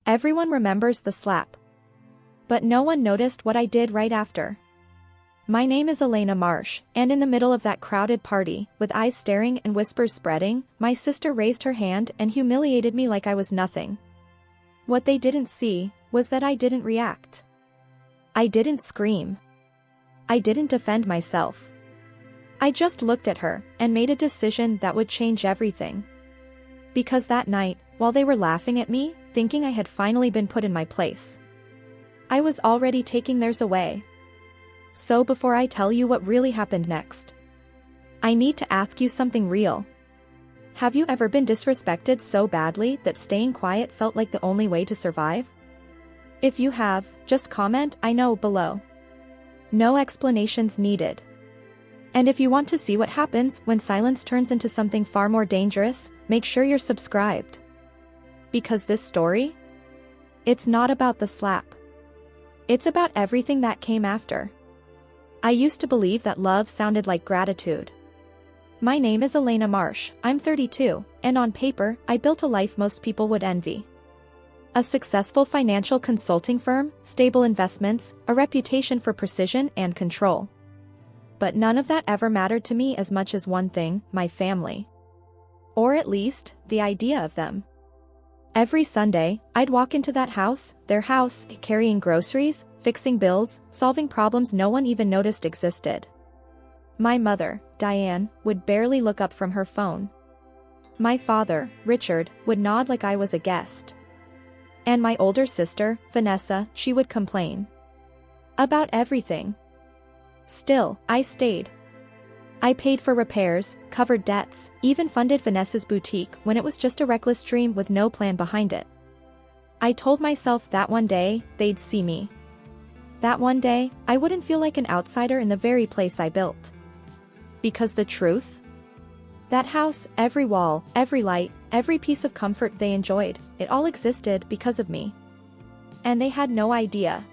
Everyone remembers the slap. But no one noticed what I did right after. My name is Elena Marsh, and in the middle of that crowded party, with eyes staring and whispers spreading, my sister raised her hand and humiliated me like I was nothing. What they didn't see was that I didn't react. I didn't scream. I didn't defend myself. I just looked at her and made a decision that would change everything. Because that night, while they were laughing at me, thinking I had finally been put in my place, I was already taking theirs away. So before I tell you what really happened next, I need to ask you something real. Have you ever been disrespected so badly that staying quiet felt like the only way to survive? If you have, just comment "I know" below. No explanations needed. And if you want to see what happens when silence turns into something far more dangerous, make sure you're subscribed. Because this story? It's not about the slap. It's about everything that came after. I used to believe that love sounded like gratitude. My name is Elena Marsh, I'm 32, and on paper, I built a life most people would envy. A successful financial consulting firm, stable investments, a reputation for precision and control. But none of that ever mattered to me as much as one thing, my family. Or at least, the idea of them. Every Sunday, I'd walk into that house, their house, carrying groceries, fixing bills, solving problems no one even noticed existed. My mother, Diane, would barely look up from her phone. My father, Richard, would nod like I was a guest. And my older sister, Vanessa, she would complain about everything. Still, I stayed. I paid for repairs, covered debts, even funded Vanessa's boutique when it was just a reckless dream with no plan behind it. I told myself that one day, they'd see me. That one day, I wouldn't feel like an outsider in the very place I built. Because the truth? That house, every wall, every light, every piece of comfort they enjoyed, it all existed because of me. And they had no idea.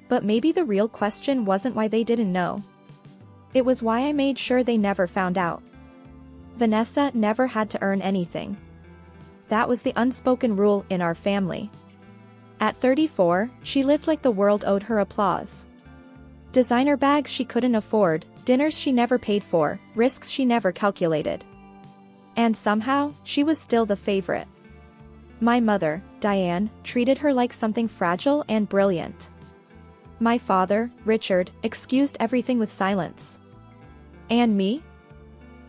But maybe the real question wasn't why they didn't know. It was why I made sure they never found out. Vanessa never had to earn anything. That was the unspoken rule in our family. At 34, she lived like the world owed her applause. Designer bags she couldn't afford, dinners she never paid for, risks she never calculated. And somehow, she was still the favorite. My mother, Diane, treated her like something fragile and brilliant. My father, Richard, excused everything with silence. And me?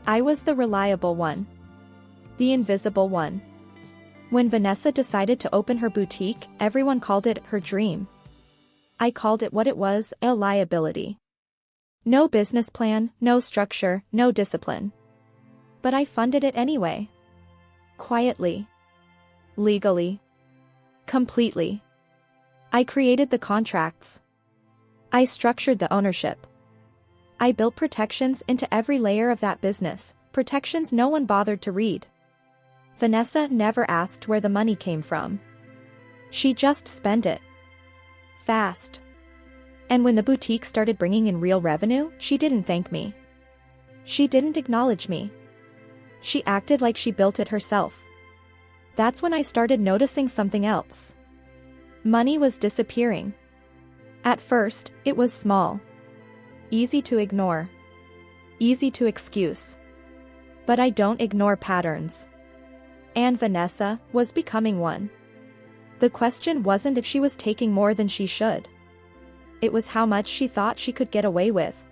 I was the reliable one. The invisible one. When Vanessa decided to open her boutique, everyone called it her dream. I called it what it was, a liability. No business plan, no structure, no discipline. But I funded it anyway. Quietly. Legally. Completely. I created the contracts. I structured the ownership. I built protections into every layer of that business, protections no one bothered to read. Vanessa never asked where the money came from. She just spent it. Fast. And when the boutique started bringing in real revenue, she didn't thank me. She didn't acknowledge me. She acted like she built it herself. That's when I started noticing something else. Money was disappearing. At first, it was small. Easy to ignore. Easy to excuse. But I don't ignore patterns. And Vanessa was becoming one. The question wasn't if she was taking more than she should. It was how much she thought she could get away with.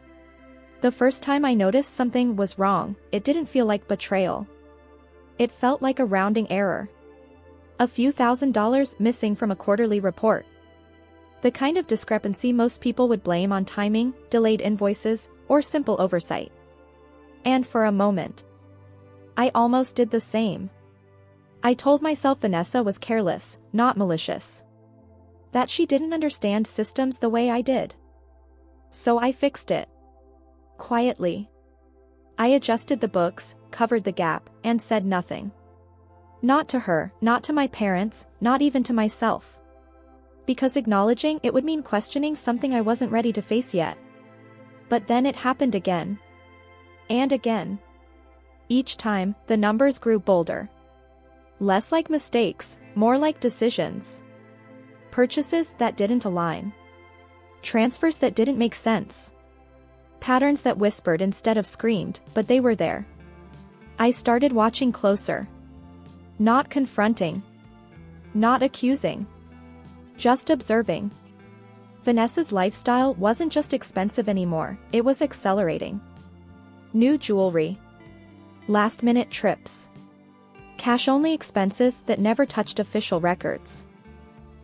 The first time I noticed something was wrong, it didn't feel like betrayal. It felt like a rounding error. A few $1,000s missing from a quarterly report. The kind of discrepancy most people would blame on timing, delayed invoices, or simple oversight. And for a moment, I almost did the same. I told myself Vanessa was careless, not malicious. That she didn't understand systems the way I did. So I fixed it. Quietly. I adjusted the books, covered the gap, and said nothing. Not to her, not to my parents, not even to myself. Because acknowledging it would mean questioning something I wasn't ready to face yet. But then it happened again. And again. Each time, the numbers grew bolder. Less like mistakes, more like decisions. Purchases that didn't align. Transfers that didn't make sense. Patterns that whispered instead of screamed, but they were there. I started watching closer. Not confronting. Not accusing. Just observing. Vanessa's lifestyle wasn't just expensive anymore, it was accelerating. New jewelry. Last-minute trips. Cash-only expenses that never touched official records.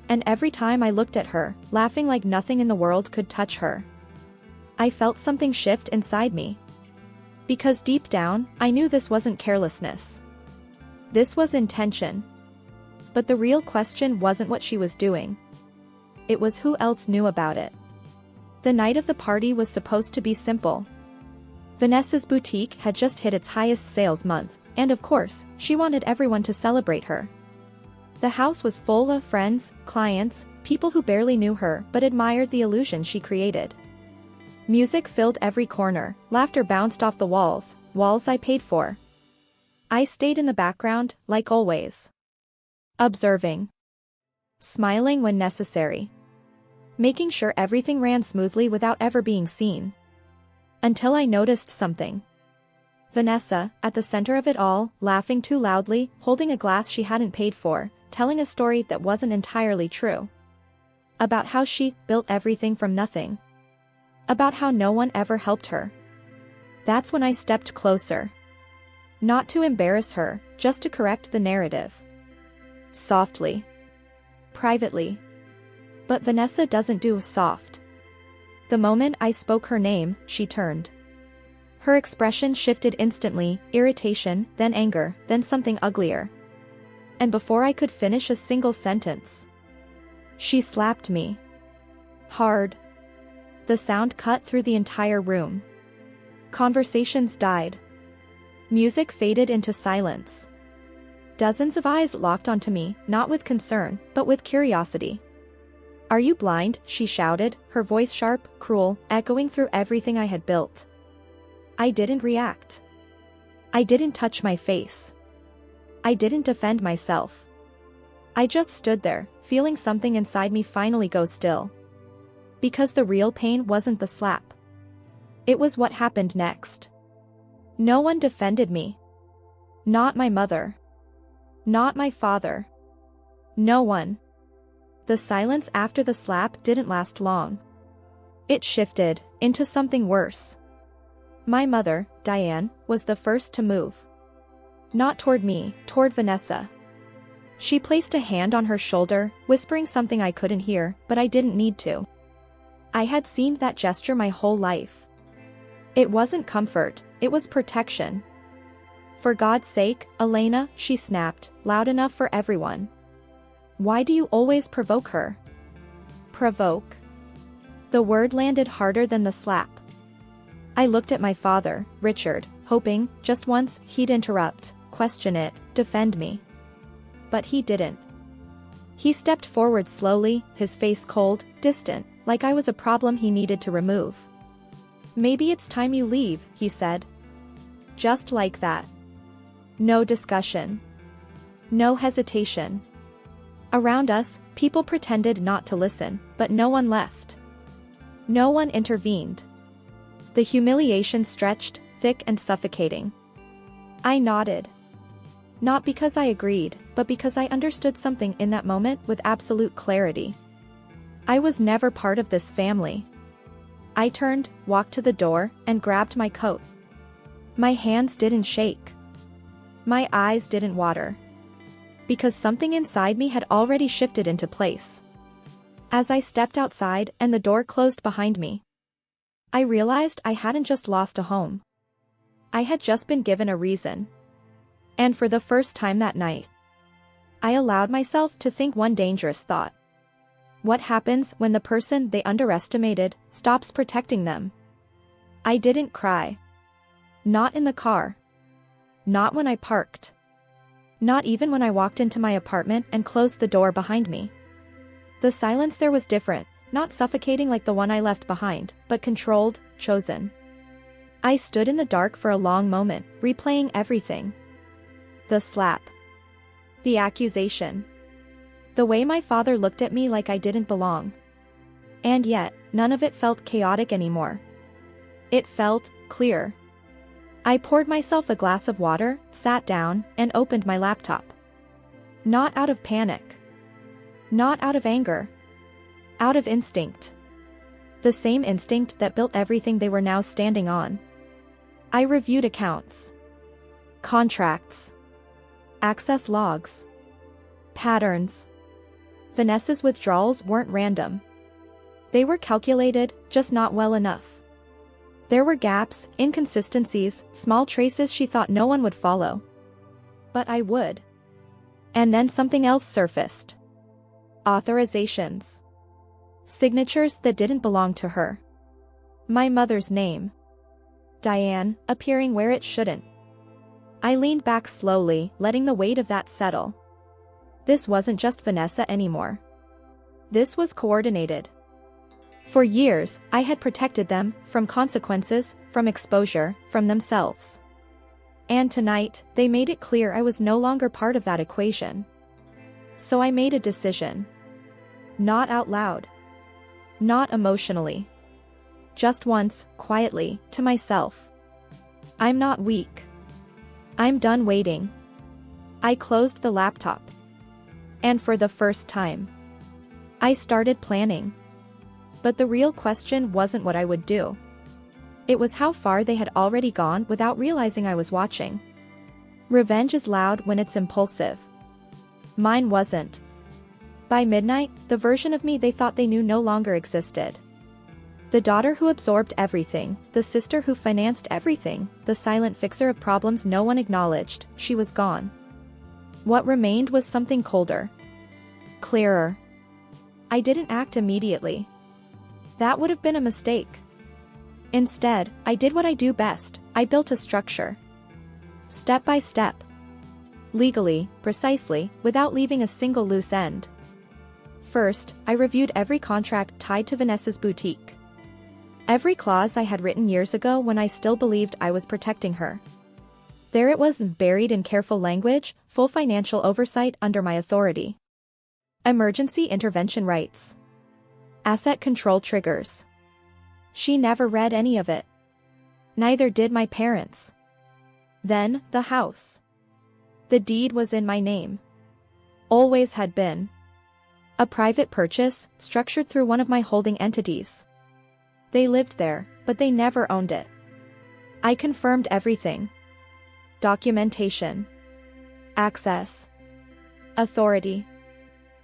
And every time I looked at her, laughing like nothing in the world could touch her, I felt something shift inside me. Because deep down, I knew this wasn't carelessness. This was intention. But the real question wasn't what she was doing. It was who else knew about it. The night of the party was supposed to be simple. Vanessa's boutique had just hit its highest sales month, and of course, she wanted everyone to celebrate her. The house was full of friends, clients, people who barely knew her but admired the illusion she created. Music filled every corner, laughter bounced off the walls I paid for. I stayed in the background, like always. Observing. Smiling when necessary. Making sure everything ran smoothly without ever being seen. Until I noticed something. Vanessa, at the center of it all, laughing too loudly, holding a glass she hadn't paid for, telling a story that wasn't entirely true. About how she built everything from nothing. About how no one ever helped her. That's when I stepped closer. Not to embarrass her, just to correct the narrative. Softly. Privately. But Vanessa doesn't do soft. The moment I spoke her name, she turned. Her expression shifted instantly, irritation, then anger, then something uglier. And before I could finish a single sentence, she slapped me. Hard. The sound cut through the entire room. Conversations died. Music faded into silence. Dozens of eyes locked onto me, not with concern, but with curiosity. "Are you blind?" she shouted, her voice sharp, cruel, echoing through everything I had built. I didn't react. I didn't touch my face. I didn't defend myself. I just stood there, feeling something inside me finally go still. Because the real pain wasn't the slap. It was what happened next. No one defended me. Not my mother. Not my father. No one. The silence after the slap didn't last long. It shifted into something worse. My mother, Diane, was the first to move. Not toward me, toward Vanessa. She placed a hand on her shoulder, whispering something I couldn't hear, but I didn't need to. I had seen that gesture my whole life. It wasn't comfort, it was protection. "For God's sake, Elena," she snapped, loud enough for everyone. "Why do you always provoke her?" Provoke. The word landed harder than the slap. I looked at my father, Richard, hoping, just once, he'd interrupt, question it, defend me. But he didn't. He stepped forward slowly, his face cold, distant, like I was a problem he needed to remove. "Maybe it's time you leave," he said. Just like that. No discussion. No hesitation. Around us, people pretended not to listen, but no one left. No one intervened. The humiliation stretched, thick and suffocating. I nodded. Not because I agreed, but because I understood something in that moment with absolute clarity. I was never part of this family. I turned, walked to the door, and grabbed my coat. My hands didn't shake. My eyes didn't water. Because something inside me had already shifted into place. As I stepped outside and the door closed behind me, I realized I hadn't just lost a home. I had just been given a reason. And for the first time that night, I allowed myself to think one dangerous thought. What happens when the person they underestimated stops protecting them? I didn't cry. Not in the car. Not when I parked. Not even when I walked into my apartment and closed the door behind me. The silence there was different, not suffocating like the one I left behind, but controlled, chosen. I stood in the dark for a long moment, replaying everything. The slap. The accusation. The way my father looked at me like I didn't belong. And yet, none of it felt chaotic anymore. It felt clear. I poured myself a glass of water, sat down, and opened my laptop. Not out of panic. Not out of anger. Out of instinct. The same instinct that built everything they were now standing on. I reviewed accounts. Contracts. Access logs. Patterns. Vanessa's withdrawals weren't random. They were calculated, just not well enough. There were gaps, inconsistencies, small traces she thought no one would follow. But I would. And then something else surfaced. Authorizations. Signatures that didn't belong to her. My mother's name. Diane, appearing where it shouldn't. I leaned back slowly, letting the weight of that settle. This wasn't just Vanessa anymore. This was coordinated. For years, I had protected them, from consequences, from exposure, from themselves. And tonight, they made it clear I was no longer part of that equation. So I made a decision. Not out loud. Not emotionally. Just once, quietly, to myself. I'm not weak. I'm done waiting. I closed the laptop. And for the first time, I started planning. But the real question wasn't what I would do. It was how far they had already gone without realizing I was watching. Revenge is loud when it's impulsive. Mine wasn't. By midnight, the version of me they thought they knew no longer existed. The daughter who absorbed everything, the sister who financed everything, the silent fixer of problems no one acknowledged, she was gone. What remained was something colder. Clearer. I didn't act immediately. That would have been a mistake. Instead, I did what I do best, I built a structure. Step by step. Legally, precisely, without leaving a single loose end. First, I reviewed every contract tied to Vanessa's boutique. Every clause I had written years ago when I still believed I was protecting her. There it was, buried in careful language, full financial oversight under my authority. Emergency intervention rights. Asset control triggers. She never read any of it. Neither did my parents. Then, the house. The deed was in my name. Always had been. A private purchase, structured through one of my holding entities. They lived there, but they never owned it. I confirmed everything. Documentation. Access. Authority.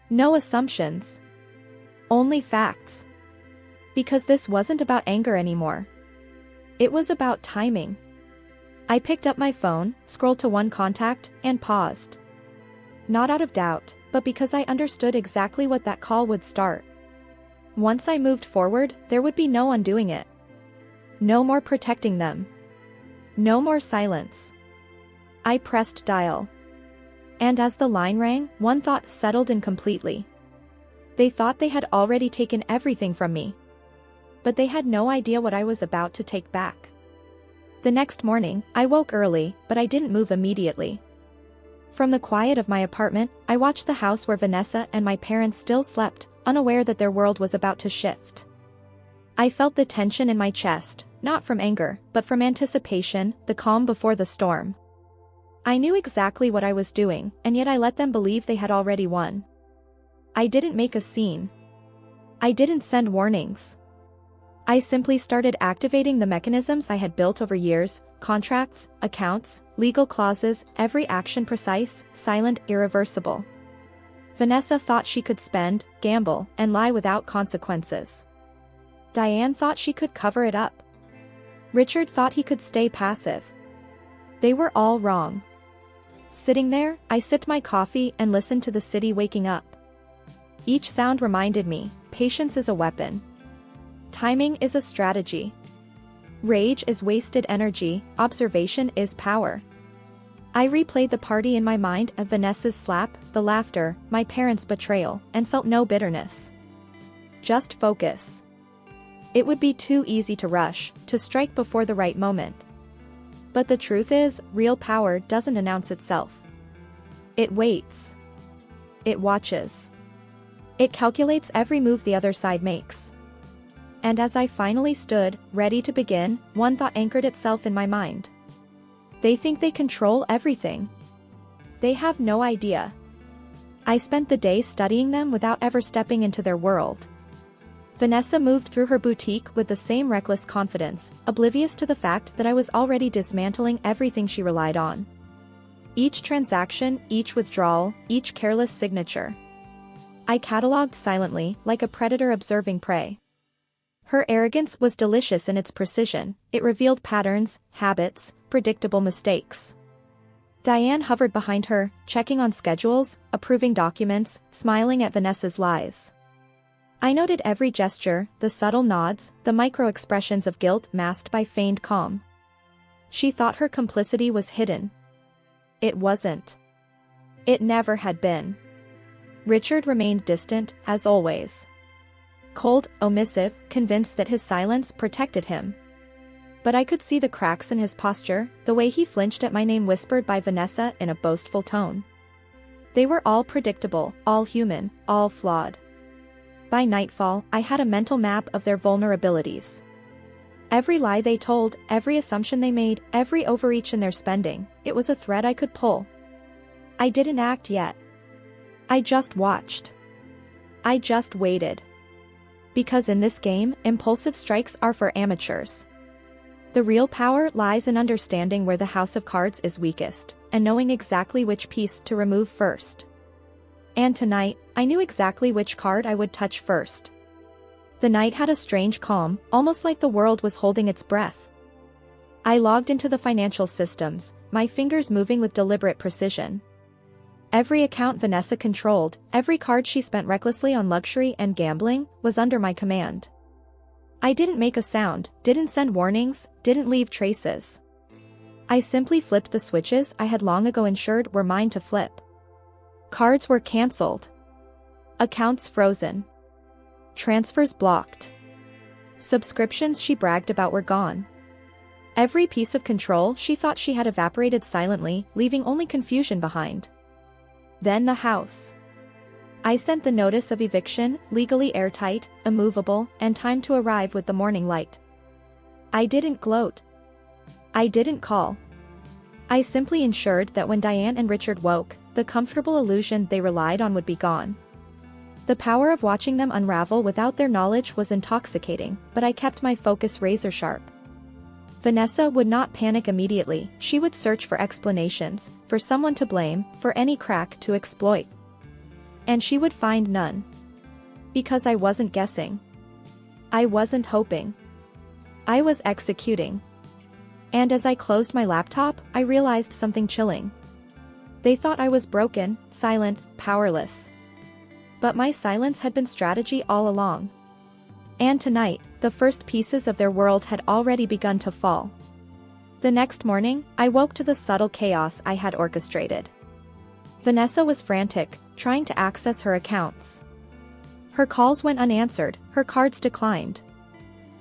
No assumptions. Only facts. Because this wasn't about anger anymore. It was about timing. I picked up my phone, scrolled to one contact, and paused. Not out of doubt, but because I understood exactly what that call would start. Once I moved forward, there would be no undoing it. No more protecting them. No more silence. I pressed dial. And as the line rang, one thought settled in completely. They thought they had already taken everything from me. But they had no idea what I was about to take back. The next morning, I woke early, but I didn't move immediately. From the quiet of my apartment, I watched the house where Vanessa and my parents still slept, unaware that their world was about to shift. I felt the tension in my chest, not from anger, but from anticipation, the calm before the storm. I knew exactly what I was doing, and yet I let them believe they had already won. I didn't make a scene. I didn't send warnings. I simply started activating the mechanisms I had built over years: contracts, accounts, legal clauses, every action precise, silent, irreversible. Vanessa thought she could spend, gamble, and lie without consequences. Diane thought she could cover it up. Richard thought he could stay passive. They were all wrong. Sitting there, I sipped my coffee and listened to the city waking up. Each sound reminded me, patience is a weapon. Timing is a strategy. Rage is wasted energy, observation is power. I replayed the party in my mind of Vanessa's slap, the laughter, my parents' betrayal, and felt no bitterness. Just focus. It would be too easy to rush, to strike before the right moment. But the truth is, real power doesn't announce itself. It waits. It watches. It calculates every move the other side makes. And as I finally stood, ready to begin, one thought anchored itself in my mind. They think they control everything. They have no idea. I spent the day studying them without ever stepping into their world. Vanessa moved through her boutique with the same reckless confidence, oblivious to the fact that I was already dismantling everything she relied on. Each transaction, each withdrawal, each careless signature. I catalogued silently, like a predator observing prey. Her arrogance was delicious in its precision. It revealed patterns, habits, predictable mistakes. Diane hovered behind her, checking on schedules, approving documents, smiling at Vanessa's lies. I noted every gesture, the subtle nods, the micro-expressions of guilt masked by feigned calm. She thought her complicity was hidden. It wasn't. It never had been. Richard remained distant, as always. Cold, omissive, convinced that his silence protected him. But I could see the cracks in his posture, the way he flinched at my name whispered by Vanessa in a boastful tone. They were all predictable, all human, all flawed. By nightfall, I had a mental map of their vulnerabilities. Every lie they told, every assumption they made, every overreach in their spending, it was a thread I could pull. I didn't act yet. I just watched. I just waited. Because in this game, impulsive strikes are for amateurs. The real power lies in understanding where the house of cards is weakest, and knowing exactly which piece to remove first. And tonight, I knew exactly which card I would touch first. The night had a strange calm, almost like the world was holding its breath. I logged into the financial systems, my fingers moving with deliberate precision. Every account Vanessa controlled, every card she spent recklessly on luxury and gambling, was under my command. I didn't make a sound, didn't send warnings, didn't leave traces. I simply flipped the switches I had long ago ensured were mine to flip. Cards were cancelled. Accounts frozen. Transfers blocked. Subscriptions she bragged about were gone. Every piece of control she thought she had evaporated silently, leaving only confusion behind. Then the house. I sent the notice of eviction, legally airtight, immovable, and timed to arrive with the morning light. I didn't gloat. I didn't call. I simply ensured that when Diane and Richard woke, the comfortable illusion they relied on would be gone. The power of watching them unravel without their knowledge was intoxicating, but I kept my focus razor sharp. Vanessa would not panic immediately, she would search for explanations, for someone to blame, for any crack to exploit. And she would find none. Because I wasn't guessing. I wasn't hoping. I was executing. And as I closed my laptop, I realized something chilling. They thought I was broken, silent, powerless. But my silence had been strategy all along. And tonight, the first pieces of their world had already begun to fall. The next morning, I woke to the subtle chaos I had orchestrated. Vanessa was frantic, trying to access her accounts. Her calls went unanswered, her cards declined.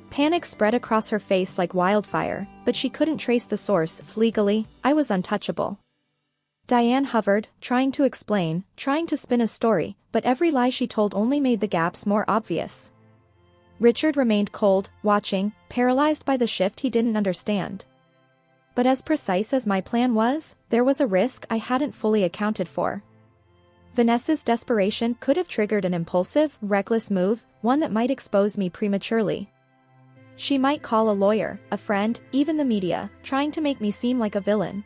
Panic spread across her face like wildfire, but she couldn't trace the source. Legally, I was untouchable. Diane hovered, trying to explain, trying to spin a story, but every lie she told only made the gaps more obvious. Richard remained cold, watching, paralyzed by the shift he didn't understand. But as precise as my plan was, there was a risk I hadn't fully accounted for. Vanessa's desperation could have triggered an impulsive, reckless move, one that might expose me prematurely. She might call a lawyer, a friend, even the media, trying to make me seem like a villain.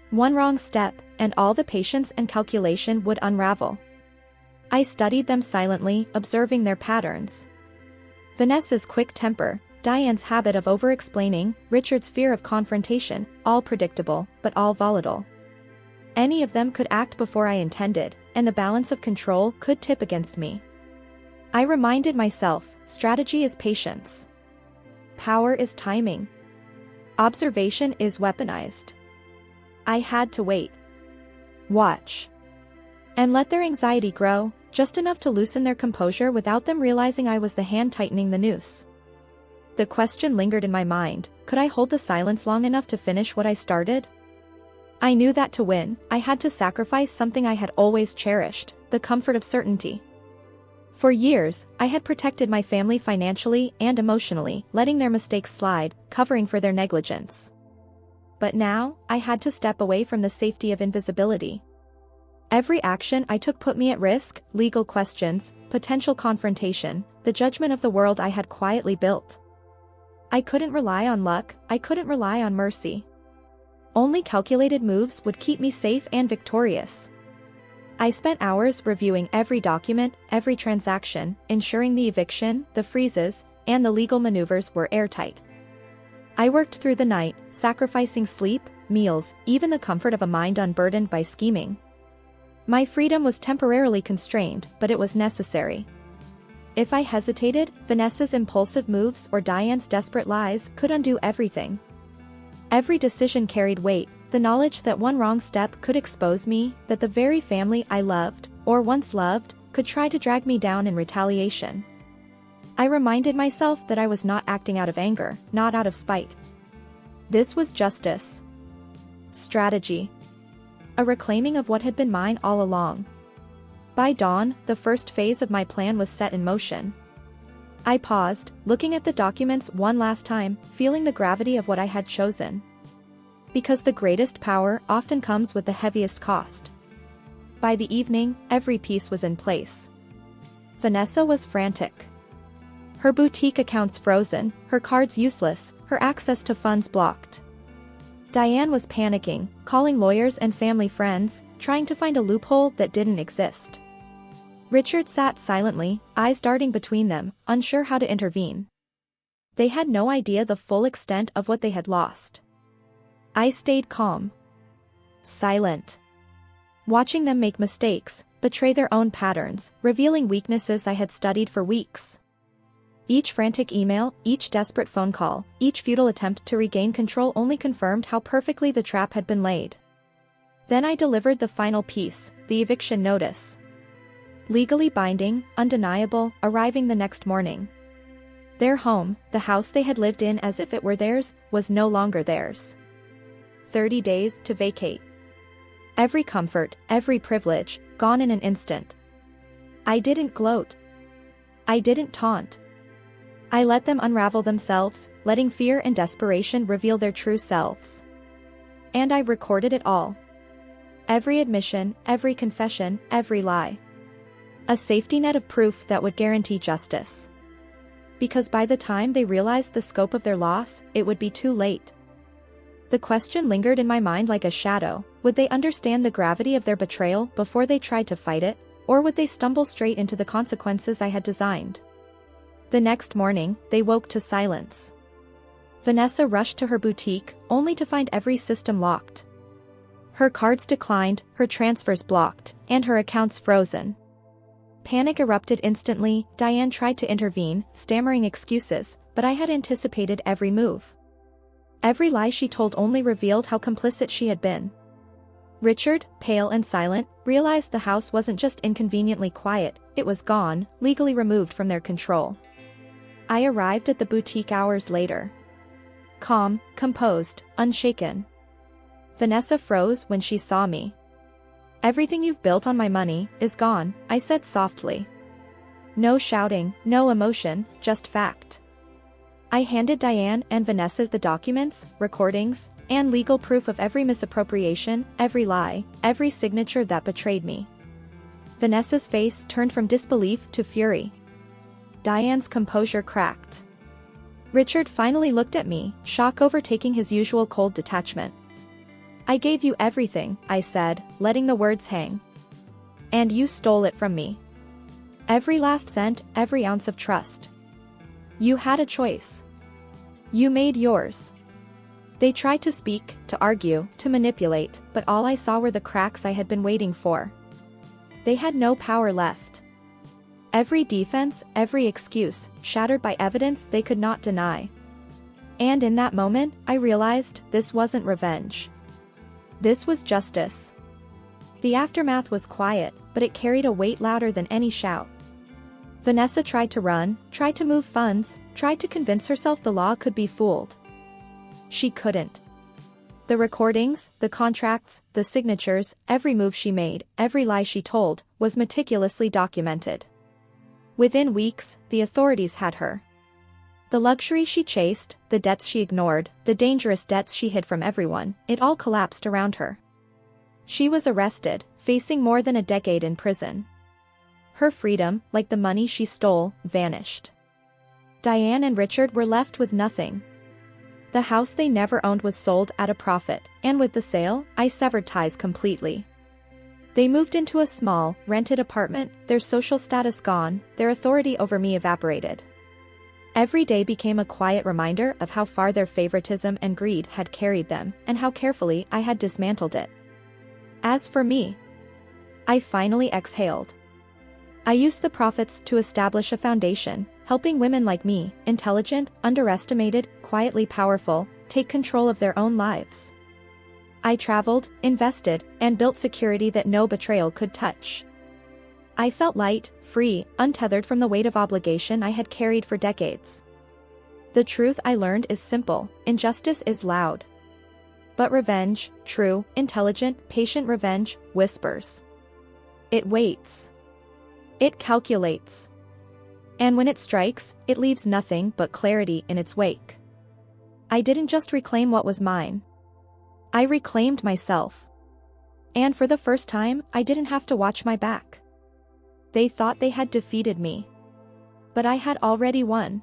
One wrong step, and all the patience and calculation would unravel. I studied them silently, observing their patterns. Vanessa's quick temper, Diane's habit of over-explaining, Richard's fear of confrontation, all predictable, but all volatile. Any of them could act before I intended, and the balance of control could tip against me. I reminded myself, strategy is patience. Power is timing. Observation is weaponized. I had to wait. Watch. And let their anxiety grow, just enough to loosen their composure without them realizing I was the hand tightening the noose. The question lingered in my mind, could I hold the silence long enough to finish what I started? I knew that to win, I had to sacrifice something I had always cherished, the comfort of certainty. For years, I had protected my family financially and emotionally, letting their mistakes slide, covering for their negligence. But now, I had to step away from the safety of invisibility. Every action I took put me at risk: legal questions, potential confrontation, the judgment of the world I had quietly built. I couldn't rely on luck, I couldn't rely on mercy. Only calculated moves would keep me safe and victorious. I spent hours reviewing every document, every transaction, ensuring the eviction, the freezes, and the legal maneuvers were airtight. I worked through the night, sacrificing sleep, meals, even the comfort of a mind unburdened by scheming. My freedom was temporarily constrained, but it was necessary. If I hesitated, Vanessa's impulsive moves or Diane's desperate lies could undo everything. Every decision carried weight, the knowledge that one wrong step could expose me, that the very family I loved, or once loved, could try to drag me down in retaliation. I reminded myself that I was not acting out of anger, not out of spite. This was justice. Strategy. A reclaiming of what had been mine all along. By dawn, the first phase of my plan was set in motion. I paused, looking at the documents one last time, feeling the gravity of what I had chosen. Because the greatest power often comes with the heaviest cost. By the evening, every piece was in place. Vanessa was frantic. Her boutique accounts frozen, her cards useless, her access to funds blocked. Diane was panicking, calling lawyers and family friends, trying to find a loophole that didn't exist. Richard sat silently, eyes darting between them, unsure how to intervene. They had no idea the full extent of what they had lost. I stayed calm. Silent. Watching them make mistakes, betray their own patterns, revealing weaknesses I had studied for weeks. Each frantic email, each desperate phone call, each futile attempt to regain control only confirmed how perfectly the trap had been laid. Then I delivered the final piece, the eviction notice. Legally binding, undeniable, arriving the next morning. Their home, the house they had lived in as if it were theirs, was no longer theirs. 30 days to vacate. Every comfort, every privilege, gone in an instant. I didn't gloat. I didn't taunt. I let them unravel themselves, letting fear and desperation reveal their true selves. And I recorded it all. Every admission, every confession, every lie. A safety net of proof that would guarantee justice. Because by the time they realized the scope of their loss, it would be too late. The question lingered in my mind like a shadow: would they understand the gravity of their betrayal before they tried to fight it, or would they stumble straight into the consequences I had designed? The next morning, they woke to silence. Vanessa rushed to her boutique, only to find every system locked. Her cards declined, her transfers blocked, and her accounts frozen. Panic erupted instantly. Diane tried to intervene, stammering excuses, but I had anticipated every move. Every lie she told only revealed how complicit she had been. Richard, pale and silent, realized the house wasn't just inconveniently quiet, it was gone, legally removed from their control. I arrived at the boutique hours later. Calm, composed, unshaken. Vanessa froze when she saw me. "Everything you've built on my money is gone," I said softly. No shouting, no emotion, just fact. I handed Diane and Vanessa the documents, recordings, and legal proof of every misappropriation, every lie, every signature that betrayed me. Vanessa's face turned from disbelief to fury. Diane's composure cracked. Richard finally looked at me, shock overtaking his usual cold detachment. "I gave you everything," I said, letting the words hang. "And you stole it from me. Every last cent, every ounce of trust. You had a choice. You made yours." They tried to speak, to argue, to manipulate, but all I saw were the cracks I had been waiting for. They had no power left. Every defense, every excuse, shattered by evidence they could not deny. And in that moment, I realized this wasn't revenge. This was justice. The aftermath was quiet, but it carried a weight louder than any shout. Vanessa tried to run, tried to move funds, tried to convince herself the law could be fooled. She couldn't. The recordings, the contracts, the signatures, every move she made, every lie she told, was meticulously documented. Within weeks, the authorities had her. The luxury she chased, the debts she ignored, the dangerous debts she hid from everyone, it all collapsed around her. She was arrested, facing more than a decade in prison. Her freedom, like the money she stole, vanished. Diane and Richard were left with nothing. The house they never owned was sold at a profit, and with the sale, I severed ties completely. They moved into a small, rented apartment, their social status gone, their authority over me evaporated. Every day became a quiet reminder of how far their favoritism and greed had carried them, and how carefully I had dismantled it. As for me, I finally exhaled. I used the profits to establish a foundation, helping women like me, intelligent, underestimated, quietly powerful, take control of their own lives. I traveled, invested, and built security that no betrayal could touch. I felt light, free, untethered from the weight of obligation I had carried for decades. The truth I learned is simple: injustice is loud. But revenge, true, intelligent, patient revenge, whispers. It waits. It calculates. And when it strikes, it leaves nothing but clarity in its wake. I didn't just reclaim what was mine. I reclaimed myself. And for the first time, I didn't have to watch my back. They thought they had defeated me. But I had already won.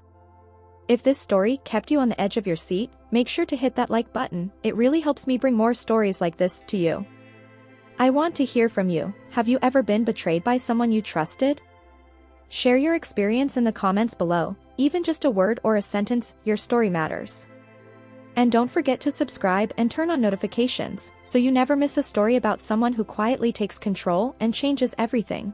If this story kept you on the edge of your seat, make sure to hit that like button. It really helps me bring more stories like this to you. I want to hear from you. Have you ever been betrayed by someone you trusted? Share your experience in the comments below. Even just a word or a sentence, your story matters. And don't forget to subscribe and turn on notifications, so you never miss a story about someone who quietly takes control and changes everything.